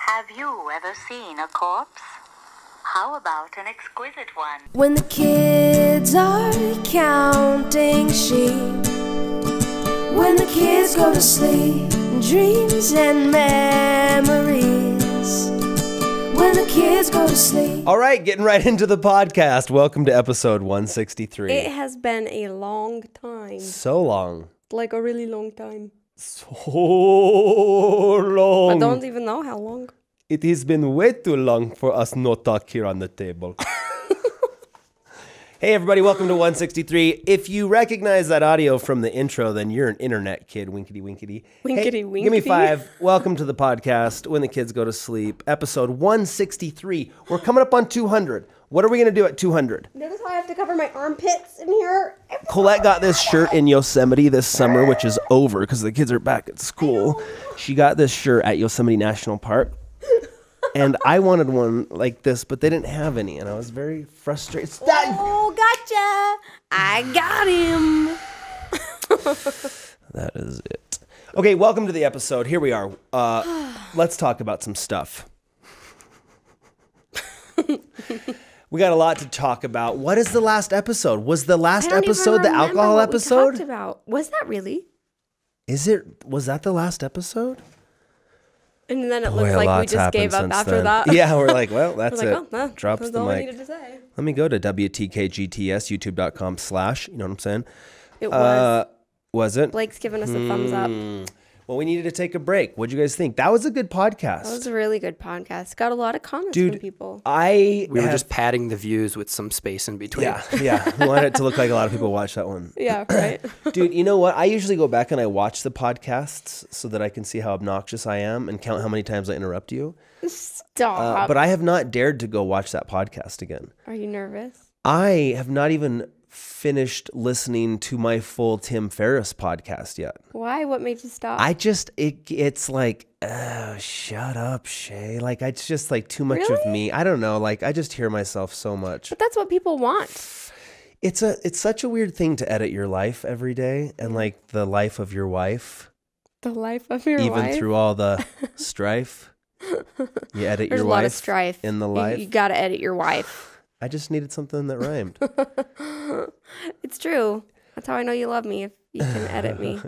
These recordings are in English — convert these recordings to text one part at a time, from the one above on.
Have you ever seen a corpse? How about an exquisite one? When the kids are counting sheep, when the kids go to sleep, dreams and memories, when the kids go to sleep. All right, getting right into the podcast. Welcome to episode 163. It has been a long time. So long. Like a really long time. So long. I don't even know how long. It has been way too long for us not talk here on the table. Hey everybody, welcome to 163. If you recognize that audio from the intro, then you're an internet kid. Winkety winkety. Winkety Hey, winkety. Give me 5. Welcome to the podcast, When the Kids Go to Sleep, episode 163. We're coming up on 200. What are we going to do at 200? Notice how I have to cover my armpits in here? Colette got this shirt in Yosemite this summer, which is over because the kids are back at school. She got this shirt at Yosemite National Park. And I wanted one like this, but they didn't have any. And I was very frustrated. Oh, gotcha. I got him. That is it. Okay, welcome to the episode. Here we are. Let's talk about some stuff. We got a lot to talk about. What is the last episode? Was the last episode the alcohol episode? We talked about. Was that really? Was that the last episode? And then it looks like we just gave up after that. Yeah, we're like, well, that's we're it. like, oh, Drops that's the all we mic. needed to say. Let me go to WTKGTS, youtube.com/, you know what I'm saying? It was. Was it? Blake's giving us a thumbs up. Well, we needed to take a break. What'd you guys think? That was a good podcast. That was a really good podcast. Got a lot of comments Dude, from people. We were just padding the views with some space in between. Yeah. We wanted it to look like a lot of people watched that one. Yeah, right. Dude, you know what? I usually go back and I watch the podcasts so that I can see how obnoxious I am and count how many times I interrupt you. Stop. But I have not dared to go watch that podcast again. Are you nervous? I have not even finished listening to my full Tim Ferriss podcast yet. Why? What made you stop? It's like, oh, shut up, Shay. Like, it's just like too much of me. I don't know. Like, I just hear myself so much. But that's what people want. It's such a weird thing to edit your life every day and like the life of your wife. The life of your wife? Even through all the strife. You edit There's your a lot wife of strife in the life. You got to edit your wife. I just needed something that rhymed. It's true. That's how I know you love me, if you can edit me.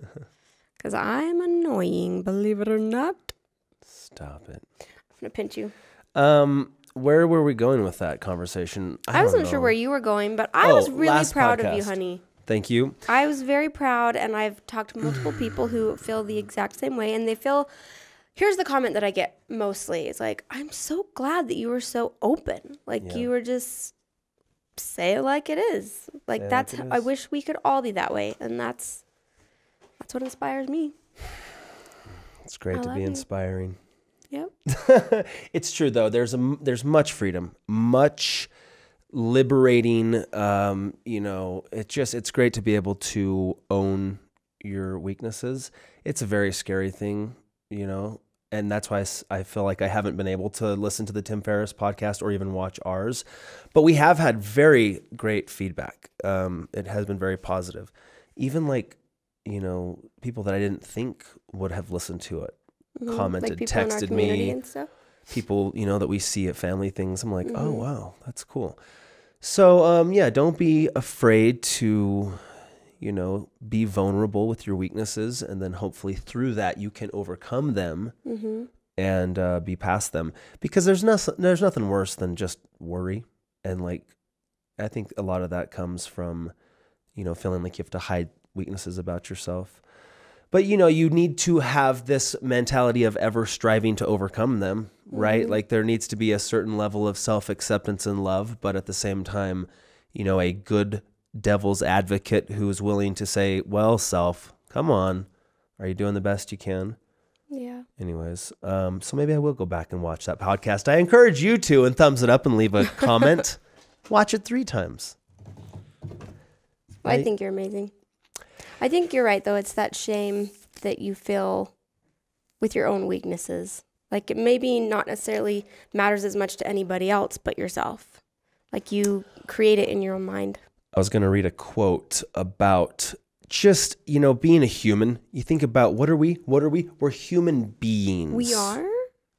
Because I'm annoying, believe it or not. Stop it. I'm going to pinch you. Where were we going with that conversation? I wasn't sure where you were going, but I was really proud of you, honey. Thank you. I was very proud, and I've talked to multiple people who feel the exact same way, and they feel... Here's the comment that I get mostly. It's like, I'm so glad that you were so open. Like, you were just... say it like it is. Like, I wish we could all be that way, and that's what inspires me. It's great to be inspiring. Yep. It's true though. There's much freedom, much liberating. It's great to be able to own your weaknesses. It's a very scary thing, and that's why I feel like I haven't been able to listen to the Tim Ferriss podcast or even watch ours. But we have had very great feedback. It has been very positive. Even people that I didn't think would have listened to it commented, like texted me. And stuff. People, that we see at family things. I'm like, oh, wow, that's cool. So, don't be afraid to... be vulnerable with your weaknesses, and then hopefully through that you can overcome them and be past them. Because there's nothing worse than just worry, and I think a lot of that comes from feeling like you have to hide weaknesses about yourself. But you need to have this mentality of ever striving to overcome them, right? Like there needs to be a certain level of self-acceptance and love, but at the same time, a good devil's advocate who's willing to say, well, self, come on, are you doing the best you can? Yeah. Anyways, so maybe I will go back and watch that podcast. I encourage you to, and thumbs it up and leave a comment. Watch it 3 times. I think you're amazing. I think you're right, though. It's that shame that you feel with your own weaknesses. Like it maybe not necessarily matters as much to anybody else but yourself. Like you create it in your own mind. I was going to read a quote about just, being a human. You think about what are we? We're human beings. We are?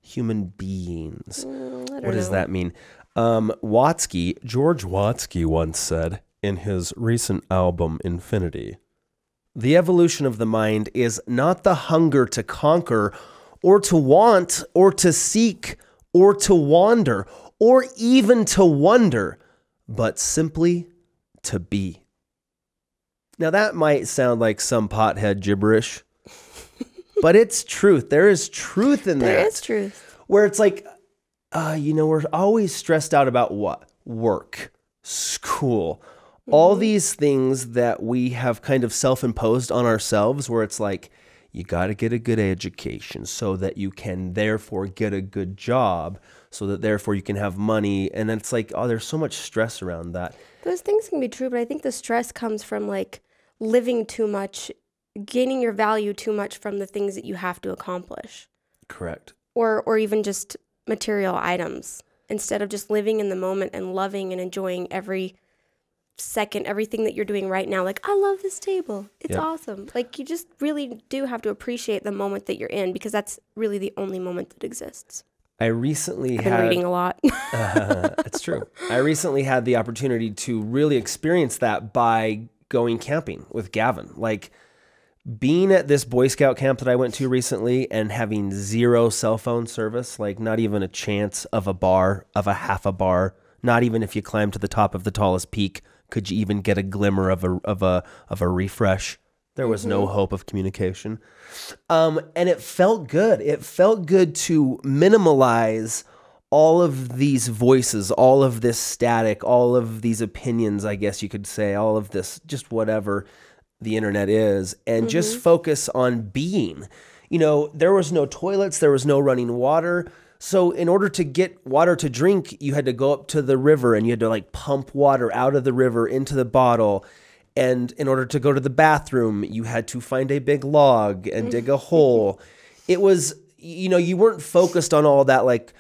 human beings. I don't What does know. that mean? George Wtkgts once said in his recent album, Infinity, the evolution of the mind is not the hunger to conquer or to want or to seek or to wander or even to wonder, but simply to be. Now that might sound like some pothead gibberish, but it's truth. There is truth in that. There is truth. Where it's like, we're always stressed out about what? Work, school, all these things that we have kind of self-imposed on ourselves, where it's like, you got to get a good education so that you can therefore get a good job, so that therefore you can have money. And it's like, oh, there's so much stress around that. Those things can be true, but I think the stress comes from like living too much, gaining your value too much from the things that you have to accomplish. Correct. Or even just material items, instead of just living in the moment and loving and enjoying every second, everything that you're doing right now. Like, I love this table. It's awesome. Like, you just really do have to appreciate the moment that you're in, because that's really the only moment that exists. I've been reading a lot. It's true. I recently had the opportunity to really experience that by going camping with Gavin. Like, being at this Boy Scout camp that I went to recently and having zero cell phone service, like not even a chance of a half a bar, not even if you climb to the top of the tallest peak, could you even get a glimmer of a refresh. There was no hope of communication. And it felt good. It felt good to minimalize all of these voices, all of this static, all of these opinions, I guess you could say, all of this, just whatever the internet is, and just focus on being. There was no toilets, there was no running water. So in order to get water to drink, you had to go up to the river and you had to like pump water out of the river into the bottle. And in order to go to the bathroom, you had to find a big log and dig a hole. It was, you weren't focused on all that, like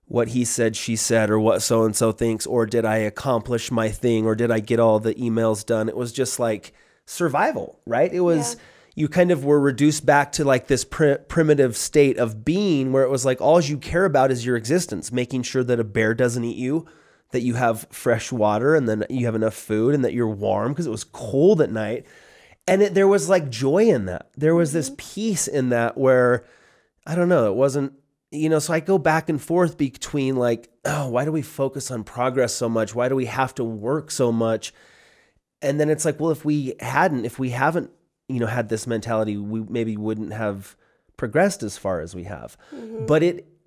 what he said, she said, or what so-and-so thinks, or did I accomplish my thing, or did I get all the emails done? It was just like survival, right? It was, you kind of were reduced back to like this primitive state of being, where it was like, all you care about is your existence, making sure that a bear doesn't eat you, that you have fresh water, and then you have enough food, and that you're warm because it was cold at night. And there was like joy in that. There was this peace in that where, I don't know, it wasn't, so I go back and forth between like, oh, why do we focus on progress so much? Why do we have to work so much? And then it's like, well, if we haven't, had this mentality, we maybe wouldn't have progressed as far as we have.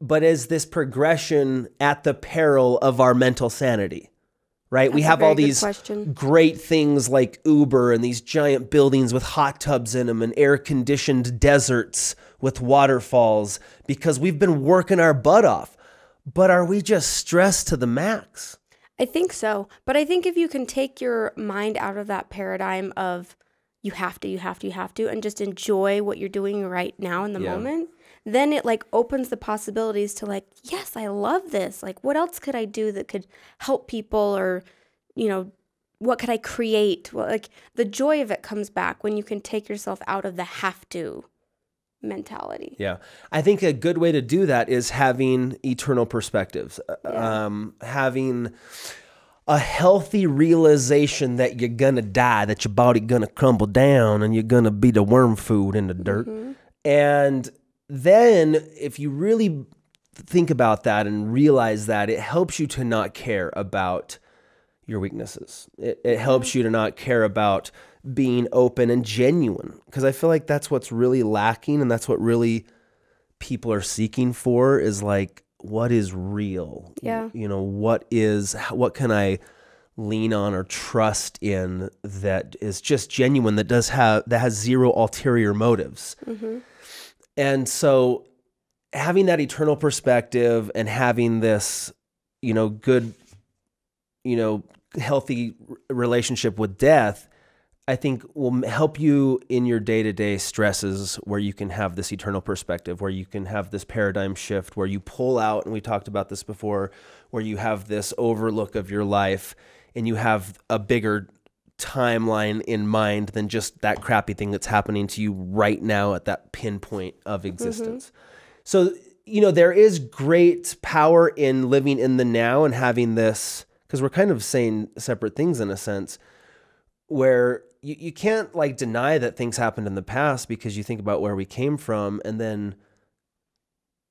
But is this progression at the peril of our mental sanity, right? We have all these great things like Uber and these giant buildings with hot tubs in them and air-conditioned deserts with waterfalls because we've been working our butt off. But are we just stressed to the max? I think so. But I think if you can take your mind out of that paradigm of you have to, and just enjoy what you're doing right now in the moment, then it like opens the possibilities to like, yes, I love this. Like, what else could I do that could help people, or, what could I create? Well, like the joy of it comes back when you can take yourself out of the have to mentality. Yeah. I think a good way to do that is having eternal perspectives, having a healthy realization that you're going to die, that your body going to crumble down and you're going to be the worm food in the dirt. And then if you really think about that and realize that, it helps you to not care about your weaknesses. It helps you to not care about being open and genuine, because I feel like that's what's really lacking, and that's what really people are seeking for, is like, what is real? Yeah. What can I lean on or trust in that is just genuine, that has zero ulterior motives. And so having that eternal perspective and having this, good, healthy relationship with death, I think will help you in your day-to-day stresses, where you can have this eternal perspective, where you can have this paradigm shift, where you pull out, and we talked about this before, where you have this overlook of your life and you have a bigger timeline in mind than just that crappy thing that's happening to you right now at that pinpoint of existence. So you know, there is great power in living in the now and having this, because we're kind of saying separate things in a sense, where you can't like deny that things happened in the past because you think about where we came from. And then,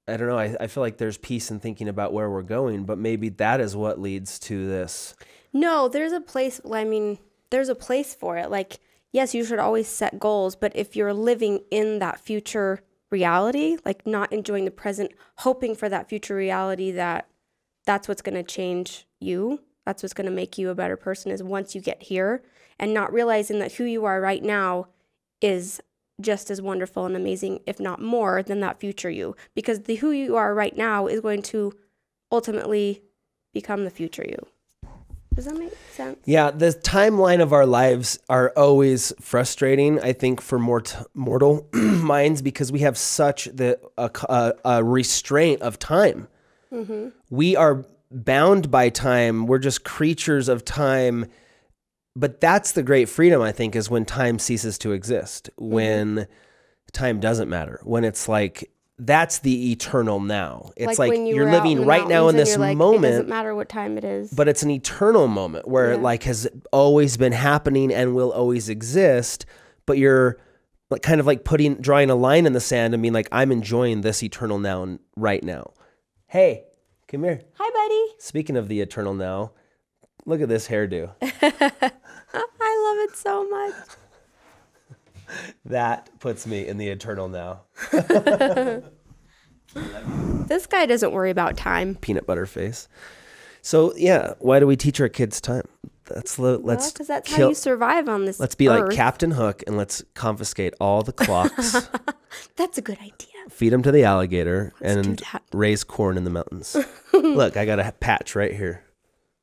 I don't know, I feel like there's peace in thinking about where we're going, but maybe that is what leads to this. No, there's a place. I mean, there's a place for it. Like, yes, you should always set goals, but if you're living in that future reality, like not enjoying the present, hoping for that future reality that's what's going to change you, that's what's going to make you a better person, is once you get here, and not realizing that who you are right now is just as wonderful and amazing, if not more, than that future you, because the who you are right now is going to ultimately become the future you. Does that make sense? Yeah, the timeline of our lives are always frustrating, I think, for mortal minds, because we have such a restraint of time. Mm-hmm. We are bound by time. We're just creatures of time. But that's the great freedom, I think, is when time ceases to exist, when time doesn't matter, when it's like, that's the eternal now. It's like you're living right now in this moment. It doesn't matter what time it is. But it's an eternal moment where it like has always been happening and will always exist. But you're like kind of like drawing a line in the sand and being like, I'm enjoying this eternal now right now. Hey, come here. Hi, buddy. Speaking of the eternal now, look at this hairdo. I love it so much. That puts me in the eternal now. This guy doesn't worry about time. Peanut butter face. So yeah, why do we teach our kids time? Let's because that's how you survive on this. Let's be earth. like Captain Hook and let's confiscate all the clocks. That's a good idea. Feed them to the alligator and raise corn in the mountains. Look, I got a patch right here.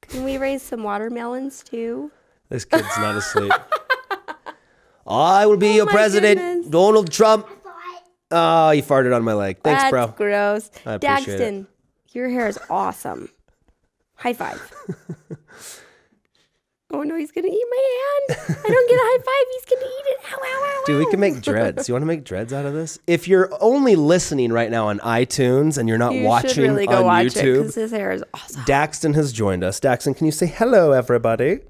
Can we raise some watermelons too? This kid's not asleep. I will be your president, goodness. Donald Trump. Oh, you farted on my leg. Thanks, That's bro. Gross. I appreciate Daxton, your hair is awesome. High five. Oh no, he's gonna eat my hand. I don't get a high five. He's gonna eat it. Ow, ow, ow, Dude, we can make dreads. You want to make dreads out of this? If you're only listening right now on iTunes and you're not watching really go on watch YouTube, because his hair is awesome. Daxton has joined us. Daxton, can you say hello, everybody?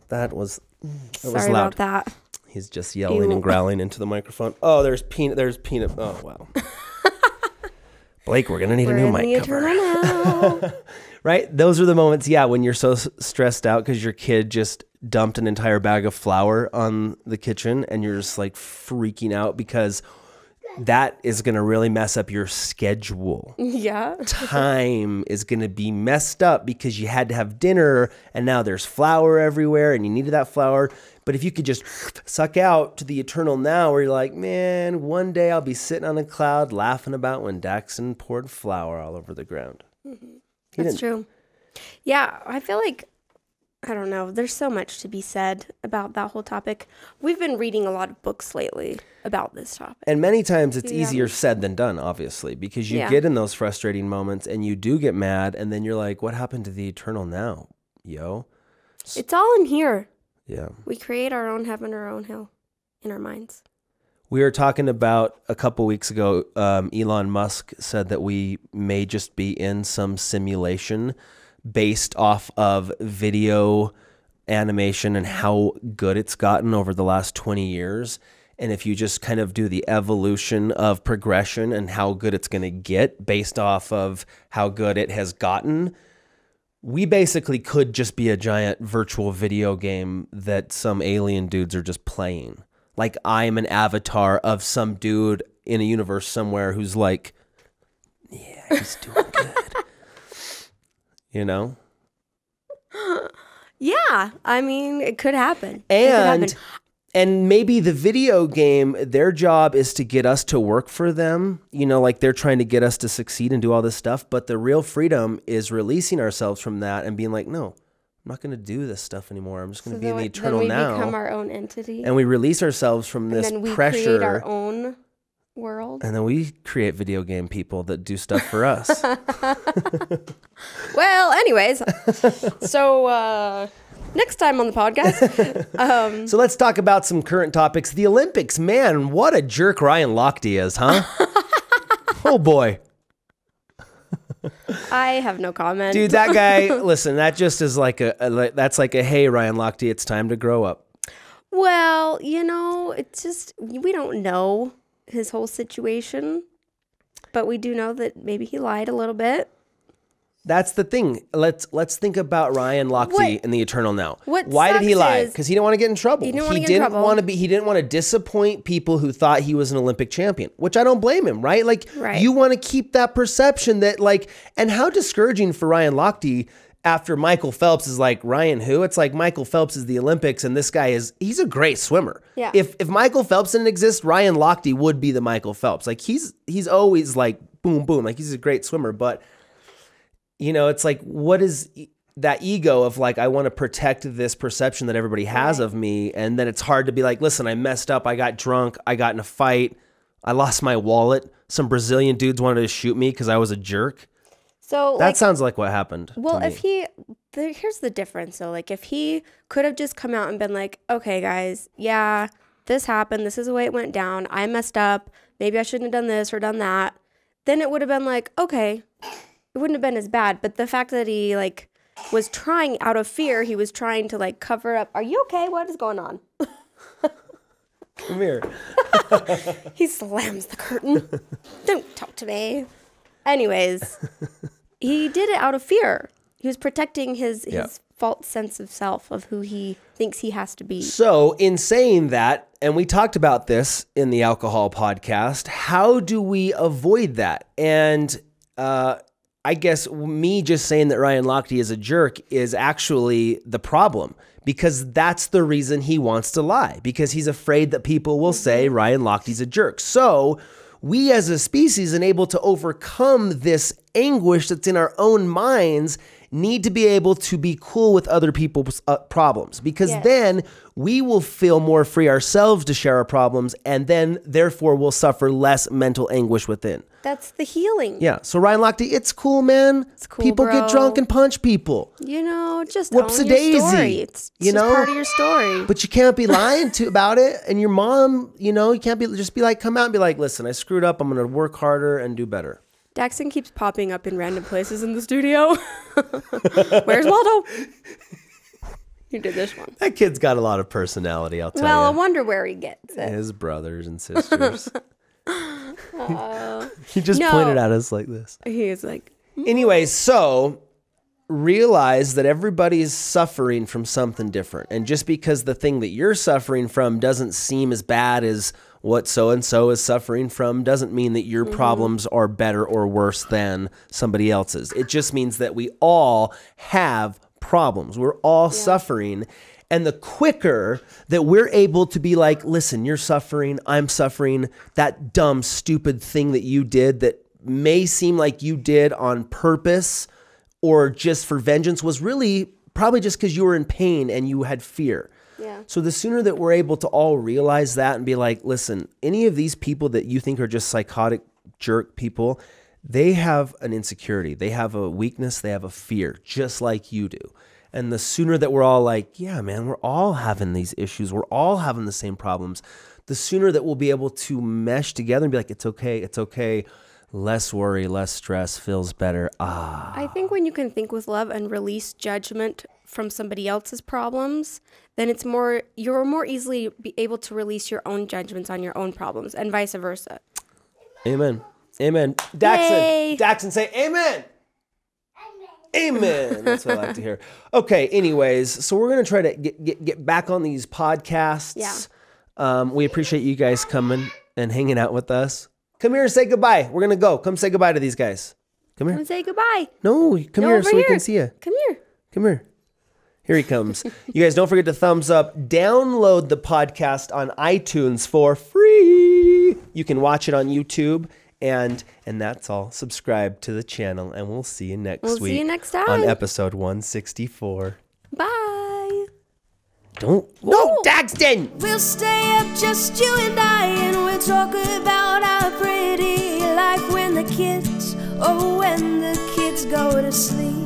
That was Sorry loud. about that. He's just yelling and growling into the microphone. Oh, there's peanut. Oh, wow. Blake, we're going to need a new mic cover. Right? Those are the moments, when you're so stressed out because your kid just dumped an entire bag of flour on the kitchen and you're just like freaking out because that is going to really mess up your schedule. Yeah. Time is going to be messed up because you had to have dinner and now there's flour everywhere and you needed that flour. But if you could just suck out to the eternal now where you're like, man, one day I'll be sitting on a cloud laughing about when Daxton poured flour all over the ground. Mm-hmm. That's true. Yeah, I feel like, I don't know, there's so much to be said about that whole topic. We've been reading a lot of books lately about this topic. And many times it's easier said than done, obviously, because you get in those frustrating moments and you do get mad and then you're like, what happened to the eternal now, yo? It's all in here. Yeah. We create our own heaven, our own hell in our minds. We were talking about a couple weeks ago, Elon Musk said that we may just be in some simulation based off of video animation and how good it's gotten over the last 20 years. And if you just kind of do the evolution of progression and how good it's going to get based off of how good it has gotten, we basically could just be a giant virtual video game that some alien dudes are just playing. Like I'm an avatar of some dude in a universe somewhere who's like, yeah, he's doing good. You know? Yeah. I mean, it could happen. And maybe the video game, their job is to get us to work for them. You know, like they're trying to get us to succeed and do all this stuff. But the real freedom is releasing ourselves from that and being like, no, I'm not going to do this stuff anymore. I'm just going to be in the eternal now. Then we become our own entity. And we release ourselves from this pressure. And then we create our own world. And then we create video game people that do stuff for us. Well, anyways. So next time on the podcast. So let's talk about some current topics. The Olympics. Man, what a jerk Ryan Lochte is, huh? Oh boy. I have no comment. Dude, that guy, listen, that just is like that's like a, hey, Ryan Lochte, it's time to grow up. Well, you know, it's just, we don't know his whole situation, but we do know that maybe he lied a little bit. That's the thing. Let's think about Ryan Lochte in the eternal now. Why did he sucks lie? Because he didn't want to get in trouble. He didn't want to get in trouble. He didn't want to disappoint people who thought he was an Olympic champion, which I don't blame him, right? Like, you want to keep that perception that, like, and how discouraging for Ryan Lochte after Michael Phelps is like, Ryan who? It's like Michael Phelps is the Olympics and this guy he's a great swimmer. Yeah. If Michael Phelps didn't exist, Ryan Lochte would be the Michael Phelps. Like, he's always like, boom, boom. Like, he's a great swimmer, but you know, it's like, what is that ego of like, I want to protect this perception that everybody has of me. And then it's hard to be like, listen, I messed up. I got drunk. I got in a fight. I lost my wallet. Some Brazilian dudes wanted to shoot me because I was a jerk. So that sounds like what happened. Well, if here's the difference. So like, if he could have just come out and been like, okay, guys, yeah, this happened. This is the way it went down. I messed up. Maybe I shouldn't have done this or done that. Then it would have been like, okay, it wouldn't have been as bad. But the fact that he like was trying out of fear, he was trying to like cover up. Are you okay? What is going on? Come here. He slams the curtain. Don't talk to me. Anyways, he did it out of fear. He was protecting his false sense of self, of who he thinks he has to be. So in saying that, and we talked about this in the alcohol podcast, how do we avoid that? And I guess me just saying that Ryan Lochte is a jerk is actually the problem, because that's the reason he wants to lie, because he's afraid that people will say Ryan Lochte's a jerk. So we as a species, and able to overcome this anguish that's in our own minds, need to be able to be cool with other people's problems, because then we will feel more free ourselves to share our problems, and then therefore we'll suffer less mental anguish within. That's the healing. Yeah. So Ryan Lochte, it's cool, man. It's cool, people bro. Get drunk and punch people. You know, just whoops a own your daisy. Story. It's just part of your story. But you can't be lying about it. And your mom, you know, you can't just be like, come out and be like, listen, I screwed up. I'm going to work harder and do better. Daxon keeps popping up in random places in the studio. Where's Waldo? You did this one. That kid's got a lot of personality, I'll tell you. Well, I wonder where he gets it. His brothers and sisters. He just pointed at us like this. He is like... Anyway, so realize that everybody's suffering from something different. And just because the thing that you're suffering from doesn't seem as bad as what so-and-so is suffering from doesn't mean that your problems are better or worse than somebody else's. It just means that we all have problems. We're all suffering. And the quicker that we're able to be like, listen, you're suffering, I'm suffering, that dumb, stupid thing that you did that may seem like you did on purpose or just for vengeance was really probably just because you were in pain and you had fear. Yeah. So the sooner that we're able to all realize that and be like, listen, any of these people that you think are just psychotic jerk people, they have an insecurity. They have a weakness. They have a fear, just like you do. And the sooner that we're all like, yeah, man, we're all having these issues. We're all having the same problems. The sooner that we'll be able to mesh together and be like, it's okay. It's okay. Less worry, less stress, feels better. I think when you can think with love and release judgment from somebody else's problems, then you're more easily be able to release your own judgments on your own problems, and vice versa. Amen. Amen. Daxon, say amen. Amen. That's what I like to hear. Okay, anyways, so we're going to try to get back on these podcasts. Yeah. We appreciate you guys coming and hanging out with us. Come here and say goodbye. We're going to go. Come say goodbye to these guys. Come here. Come say goodbye. No, come here so we can see you. Come here. Come here. Here he comes. You guys don't forget to thumbs up. Download the podcast on iTunes for free. You can watch it on YouTube. And that's all. Subscribe to the channel, and we'll see you next week. We'll see you next time. On episode 164. Bye. No, Daxton! We'll stay up, just you and I, and we'll talk about our pretty life when the kids go to sleep.